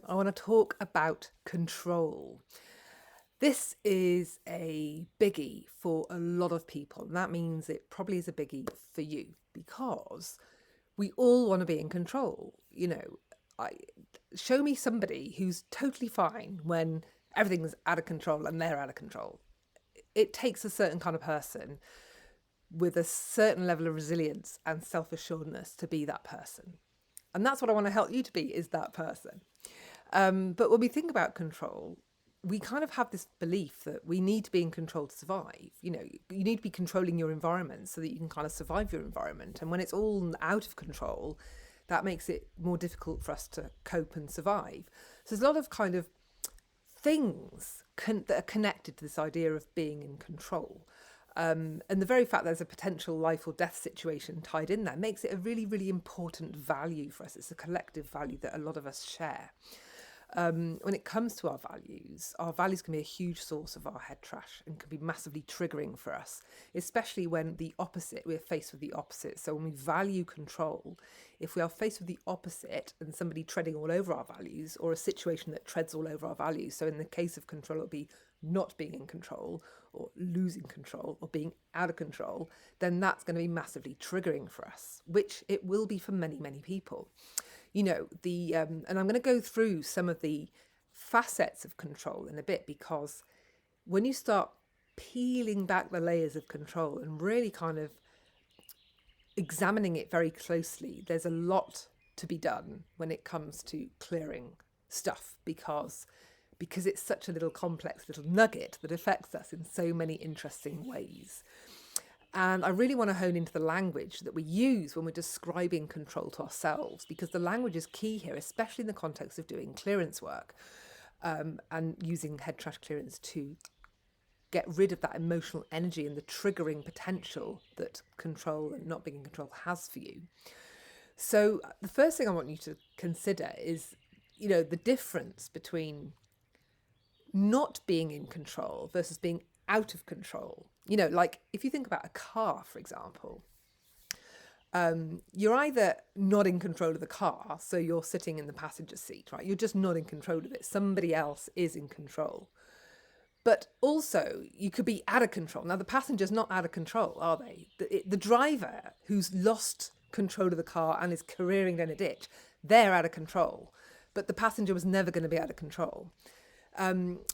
I want to talk about control. This is a biggie for a lot of people, and that means it probably is a biggie for you because we all want to be in control. I show me somebody who's totally fine when everything's out of control and they're out of control. It takes a certain kind of person with a certain level of resilience and self-assuredness to be that person. And that's what I want to help you to be, is that person. But when we think about control, we kind of have this belief that we need to be in control to survive. You need to be controlling your environment so that you can kind of survive your environment. And when it's all out of control, that makes it more difficult for us to cope and survive. So there's a lot of kind of things that are connected to this idea of being in control. And the very fact there's a potential life or death situation tied in there makes it a really, really important value for us. It's a collective value that a lot of us share. When it comes to our values can be a huge source of our head trash and can be massively triggering for us, especially when we're faced with the opposite. So when we value control, if we are faced with the opposite and somebody treading all over our values, or a situation that treads all over our values, so in the case of control, it'll be not being in control or losing control or being out of control, then that's going to be massively triggering for us, which it will be for many, many people. And I'm going to go through some of the facets of control in a bit, because when you start peeling back the layers of control and really kind of examining it very closely, there's a lot to be done when it comes to clearing stuff, because it's such a little complex little nugget that affects us in so many interesting ways. And I really want to hone into the language that we use when we're describing control to ourselves, because the language is key here, especially in the context of doing clearance work, and using head trash clearance to get rid of that emotional energy and the triggering potential that control and not being in control has for you. So the first thing I want you to consider is, the difference between not being in control versus being out of control. Like if you think about a car, for example, you're either not in control of the car, so you're sitting in the passenger seat, right? You're just not in control of it. Somebody else is in control. But also you could be out of control. Now the passenger's not out of control, are they? The driver who's lost control of the car and is careering down a ditch, they're out of control. But the passenger was never going to be out of control.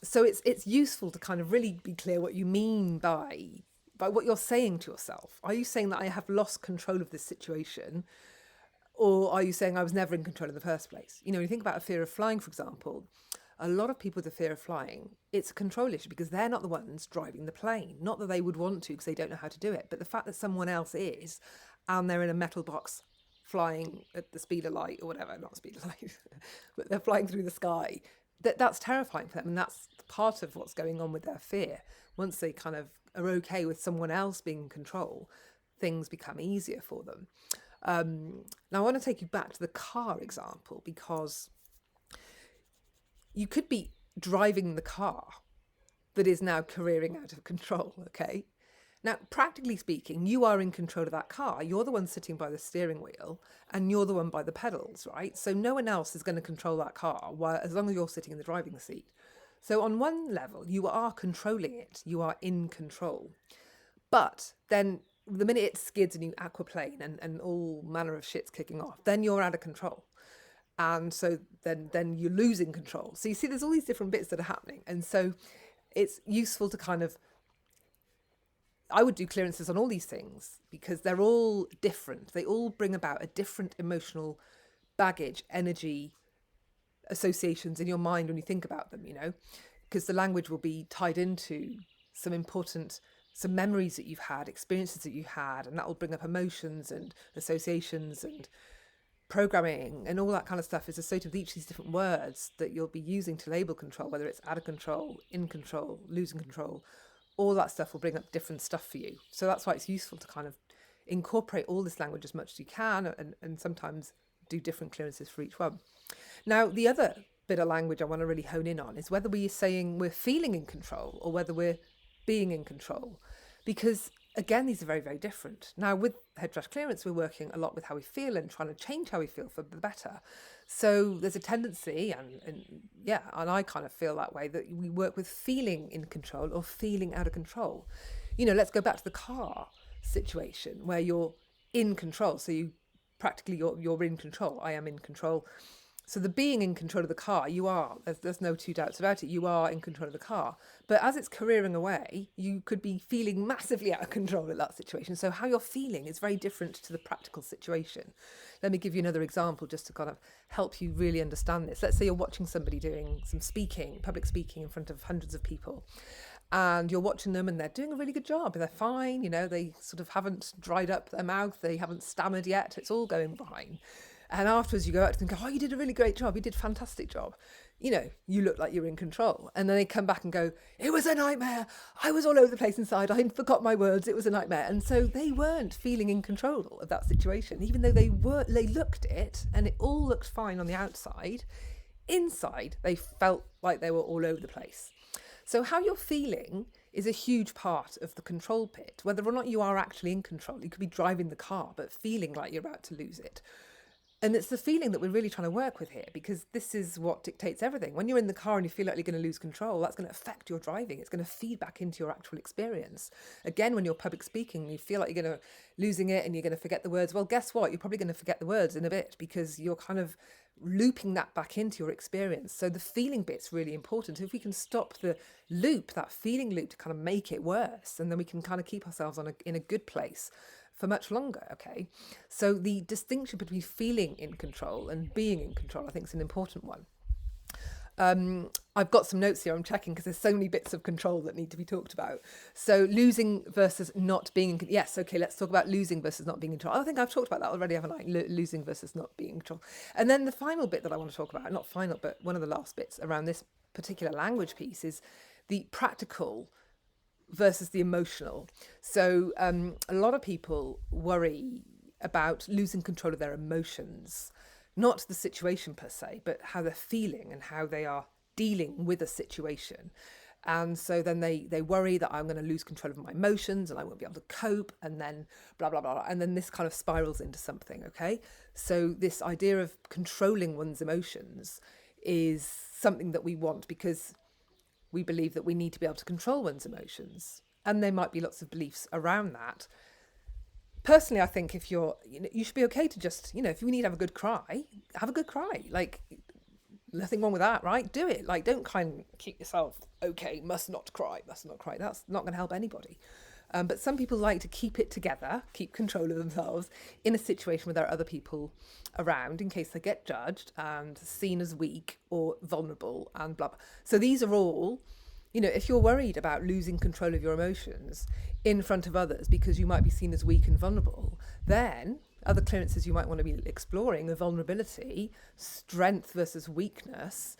So it's useful to kind of really be clear what you mean by what you're saying to yourself. Are you saying that I have lost control of this situation? Or are you saying I was never in control in the first place? When you think about a fear of flying, for example, a lot of people with a fear of flying, it's a control issue because they're not the ones driving the plane. Not that they would want to because they don't know how to do it, but the fact that someone else is, and they're in a metal box flying at the speed of light or whatever, not speed of light, but they're flying through the sky, that's terrifying for them, and that's part of what's going on with their fear. Once they kind of are okay with someone else being in control, things become easier for them. Now I want to take you back to the car example, because you could be driving the car that is now careering out of control, okay? Now, practically speaking, you are in control of that car. You're the one sitting by the steering wheel and you're the one by the pedals, right? So no one else is going to control that car as long as you're sitting in the driving seat. So on one level, you are controlling it. You are in control. But then the minute it skids and you aquaplane and all manner of shit's kicking off, then you're out of control. And so then you're losing control. So you see, there's all these different bits that are happening. And so it's useful to kind of, I would do clearances on all these things because they're all different. They all bring about a different emotional baggage, energy, associations in your mind when you think about them, because the language will be tied into some memories that you've had, experiences that you had, and that will bring up emotions and associations and programming and all that kind of stuff is associated with each of these different words that you'll be using to label control, whether it's out of control, in control, losing control. All that stuff will bring up different stuff for you. So that's why it's useful to kind of incorporate all this language as much as you can, and sometimes do different clearances for each one. Now, the other bit of language I want to really hone in on is whether we're saying we're feeling in control or whether we're being in control. Because again, these are very, very different. Now, with head trash clearance, we're working a lot with how we feel and trying to change how we feel for the better. So there's a tendency, and I kind of feel that way, that we work with feeling in control or feeling out of control. Let's go back to the car situation where you're in control. So you're in control. I am in control. So the being in control of the car, you are, there's no two doubts about it, you are in control of the car. But as it's careering away, you could be feeling massively out of control in that situation. So how you're feeling is very different to the practical situation. Let me give you another example just to kind of help you really understand this. Let's say you're watching somebody doing some speaking, public speaking in front of hundreds of people. And you're watching them and they're doing a really good job. They're fine, they sort of haven't dried up their mouth, they haven't stammered yet, it's all going fine. And afterwards you go out to them and go, oh, you did a really great job, you did a fantastic job. You look like you're in control. And then they come back and go, it was a nightmare. I was all over the place inside. I forgot my words. It was a nightmare. And so they weren't feeling in control of that situation, even though they looked it and it all looked fine on the outside. Inside, they felt like they were all over the place. So how you're feeling is a huge part of the control pit, whether or not you are actually in control. You could be driving the car, but feeling like you're about to lose it. And it's the feeling that we're really trying to work with here, because this is what dictates everything. When you're in the car and you feel like you're going to lose control, that's going to affect your driving. It's going to feed back into your actual experience. Again, when you're public speaking, you feel like you're going to losing it and you're going to forget the words. Well, guess what? You're probably going to forget the words in a bit because you're kind of looping that back into your experience. So the feeling bit's really important. If we can stop the loop, that feeling loop, to kind of make it worse, and then we can kind of keep ourselves in a good place for much longer. Okay, so the distinction between feeling in control and being in control, I think, is an important one. I've got some notes here I'm checking because there's so many bits of control that need to be talked about. So losing versus not being in yes, okay, let's talk about losing versus not being in control. I think I've talked about that already, haven't I? Losing versus not being in control. And then the final bit that I want to talk about, not final, but one of the last bits around this particular language piece, is the practical versus the emotional. So a lot of people worry about losing control of their emotions, not the situation per se, but how they're feeling and how they are dealing with a situation. And so then they worry that I'm going to lose control of my emotions and I won't be able to cope, and then blah, blah, blah. And then this kind of spirals into something, okay? So this idea of controlling one's emotions is something that we want because we believe that we need to be able to control one's emotions. And there might be lots of beliefs around that. Personally, I think if you should be okay to just, if you need to have a good cry, have a good cry. Like, nothing wrong with that, right? Do it. Like, don't kind of keep yourself, okay, must not cry. That's not going to help anybody. But some people like to keep it together, keep control of themselves in a situation where there are other people around in case they get judged and seen as weak or vulnerable and blah, blah. So these are all, if you're worried about losing control of your emotions in front of others because you might be seen as weak and vulnerable, then other clearances you might want to be exploring are vulnerability, strength versus weakness,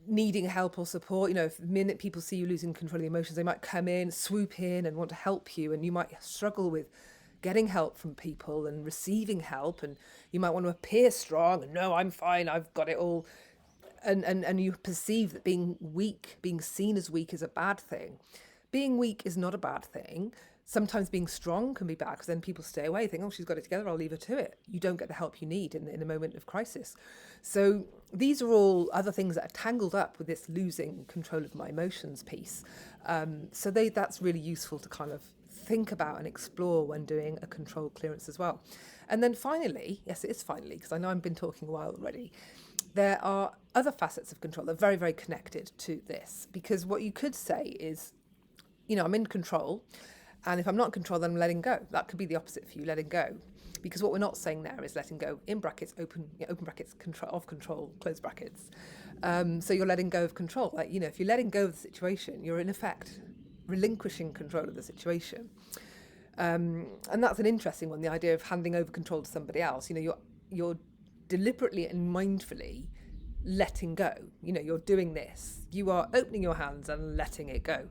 needing help or support. If the minute people see you losing control of the emotions, they might come in, swoop in and want to help you, and you might struggle with getting help from people and receiving help, and you might want to appear strong and no, I'm fine, I've got it all, and you perceive that being weak, being seen as weak, is a bad thing. Being weak is not a bad thing. Sometimes being strong can be bad because then people stay away, think, oh, she's got it together, I'll leave her to it. You don't get the help you need in a moment of crisis. So these are all other things that are tangled up with this losing control of my emotions piece. So that's really useful to kind of think about and explore when doing a control clearance as well. And then finally, yes, it is finally, because I know I've been talking a while already, there are other facets of control that are very, very connected to this. Because what you could say is, I'm in control, and if I'm not in control, then I'm letting go. That could be the opposite for you, letting go. Because what we're not saying there is letting go, in brackets, open brackets, of control, close brackets. So you're letting go of control. Like, if you're letting go of the situation, you're in effect relinquishing control of the situation. And that's an interesting one, the idea of handing over control to somebody else. You're deliberately and mindfully letting go. You're doing this. You are opening your hands and letting it go.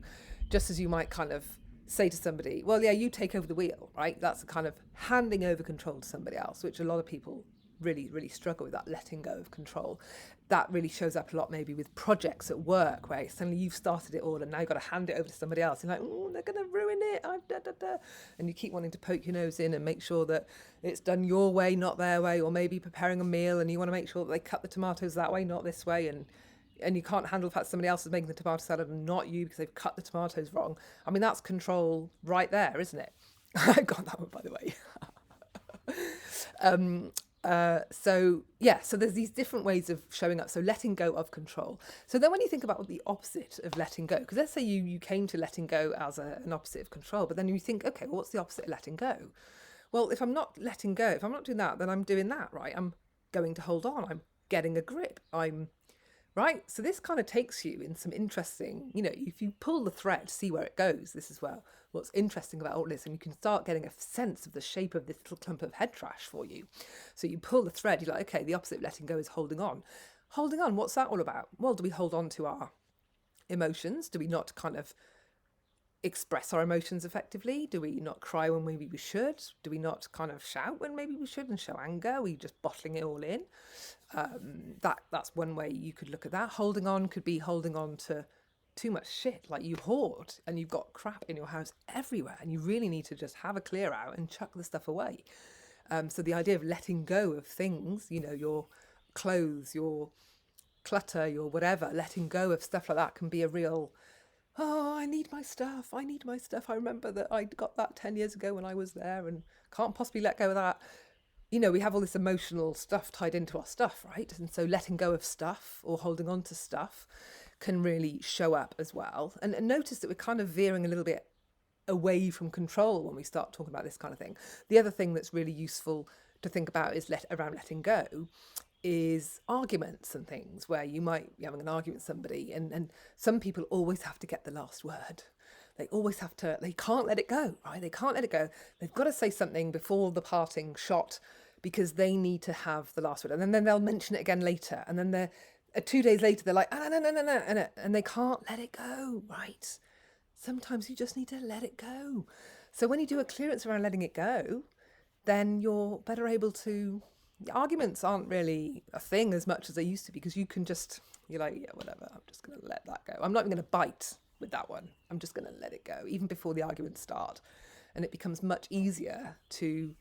Just as you might kind of say to somebody, well, yeah, you take over the wheel, right? That's a kind of handing over control to somebody else, which a lot of people really, really struggle with that letting go of control. That really shows up a lot maybe with projects at work where suddenly you've started it all and now you've got to hand it over to somebody else. You're like, oh, they're going to ruin it. And you keep wanting to poke your nose in and make sure that it's done your way, not their way, or maybe preparing a meal and you want to make sure that they cut the tomatoes that way, not this way. And you can't handle the fact somebody else is making the tomato salad and not you because they've cut the tomatoes wrong. I mean, that's control right there, isn't it? I got that one, by the way. So there's these different ways of showing up. So letting go of control. So then when you think about the opposite of letting go, because let's say you came to letting go as an opposite of control, but then you think, okay, well, what's the opposite of letting go? Well, if I'm not letting go, if I'm not doing that, then I'm doing that, right? I'm going to hold on. I'm getting a grip. Right? So this kind of takes you in some interesting, if you pull the thread, see where it goes. This is what's interesting about all this. And you can start getting a sense of the shape of this little clump of head trash for you. So you pull the thread, you're like, okay, the opposite of letting go is holding on. Holding on, what's that all about? Well, do we hold on to our emotions? Do we not kind of express our emotions effectively? Do we not cry when maybe we should? Do we not kind of shout when maybe we should and show anger? Are we just bottling it all in? That's one way you could look at that. Holding on could be holding on to too much shit, like you hoard and you've got crap in your house everywhere and you really need to just have a clear out and chuck the stuff away. So the idea of letting go of things, your clothes, your clutter, your whatever, letting go of stuff like that can be a real, oh, I need my stuff. I remember that I got that 10 years ago when I was there and can't possibly let go of that. We have all this emotional stuff tied into our stuff, right? And so letting go of stuff or holding on to stuff can really show up as well. And notice that we're kind of veering a little bit away from control when we start talking about this kind of thing. The other thing that's really useful to think about is around letting go is arguments and things where you might be having an argument with somebody and some people always have to get the last word. They can't let it go, right? They can't let it go. They've got to say something before the parting shot because they need to have the last word. And then they'll mention it again later. And then they're 2 days later, they're like, no. And they can't let it go, right? Sometimes you just need to let it go. So when you do a clearance around letting it go, then you're better able to, the arguments aren't really a thing as much as they used to be because you can just, you're like, yeah, whatever, I'm just going to let that go. I'm not even going to bite with that one. I'm just going to let it go, even before the arguments start. And it becomes much easier to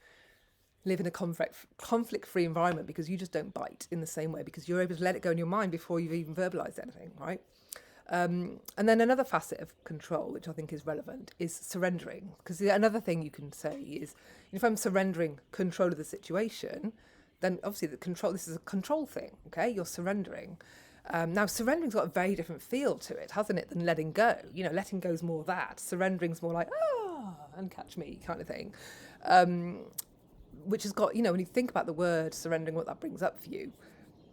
live in a conflict-free environment because you just don't bite in the same way because you're able to let it go in your mind before you've even verbalized anything, right? And then another facet of control, which I think is relevant, is surrendering. Because another thing you can say is, if I'm surrendering control of the situation, then obviously this is a control thing, okay? You're surrendering. Now, surrendering's got a very different feel to it, hasn't it, than letting go? Letting go's more that. Surrendering's more like, and catch me kind of thing. Which has got, when you think about the word surrendering, what that brings up for you,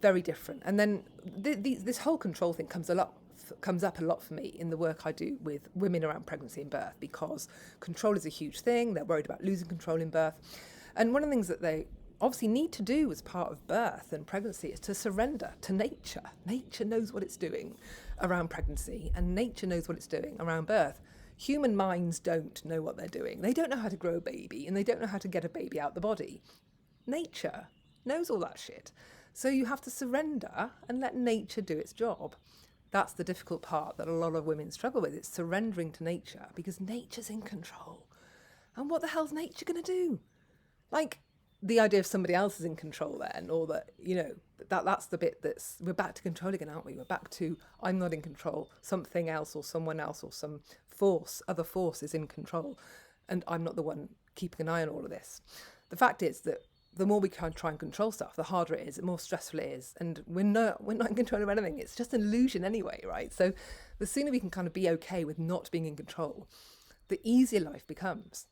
very different. And then this whole control thing comes up a lot for me in the work I do with women around pregnancy and birth, because control is a huge thing. They're worried about losing control in birth. And one of the things that they obviously need to do as part of birth and pregnancy is to surrender to nature. Nature knows what it's doing around pregnancy and nature knows what it's doing around birth. Human minds don't know what they're doing. They don't know how to grow a baby and they don't know how to get a baby out the body. Nature knows all that shit. So you have to surrender and let nature do its job. That's the difficult part that a lot of women struggle with. It's surrendering to nature because nature's in control. And what the hell's nature going to do? Like, the idea of somebody else is in control then, or that, that's the bit we're back to control again, aren't we? We're back to, I'm not in control, something else or someone else or some other force is in control, and I'm not the one keeping an eye on all of this. The fact is that the more we can try and control stuff, the harder it is, the more stressful it is, and we're not in control of anything. It's just an illusion anyway, right? So the sooner we can kind of be okay with not being in control, the easier life becomes.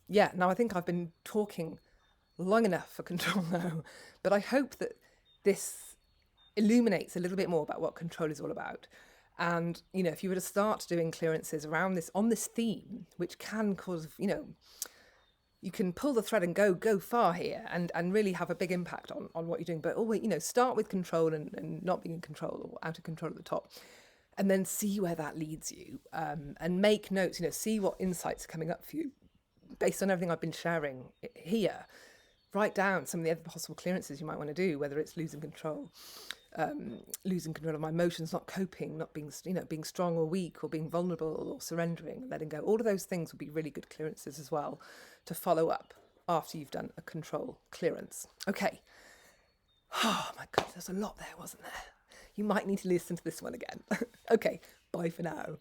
Yeah, now I think I've been talking long enough for control now, but I hope that this illuminates a little bit more about what control is all about. And, if you were to start doing clearances around this, on this theme, which can cause, you can pull the thread and go far here and really have a big impact on what you're doing. But always, start with control and not being in control or out of control at the top. And then see where that leads you, and make notes, see what insights are coming up for you based on everything I've been sharing here. write down some of the other possible clearances you might want to do, whether it's losing control of my emotions, not coping, not being, being strong or weak, or being vulnerable, or surrendering, letting go. All of those things would be really good clearances as well to follow up after you've done a control clearance. Okay. Oh my God, there's a lot there, wasn't there? You might need to listen to this one again. Okay, bye for now.